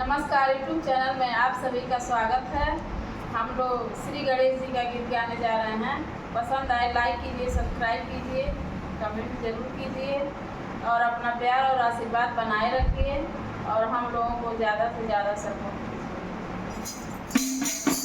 नमस्कार YouTube channel में आप सभी का स्वागत है। हम लोग श्री गणेश जी का गीत गाने जा रहे हैं। पसंद आए लाइक कीजिए, सब्सक्राइब कीजिए, कमेंट जरूर कीजिए और अपना प्यार और आशीर्वाद बनाए रखिए और हम लोगों को ज़्यादा से ज़्यादा सपोर्ट कीजिए।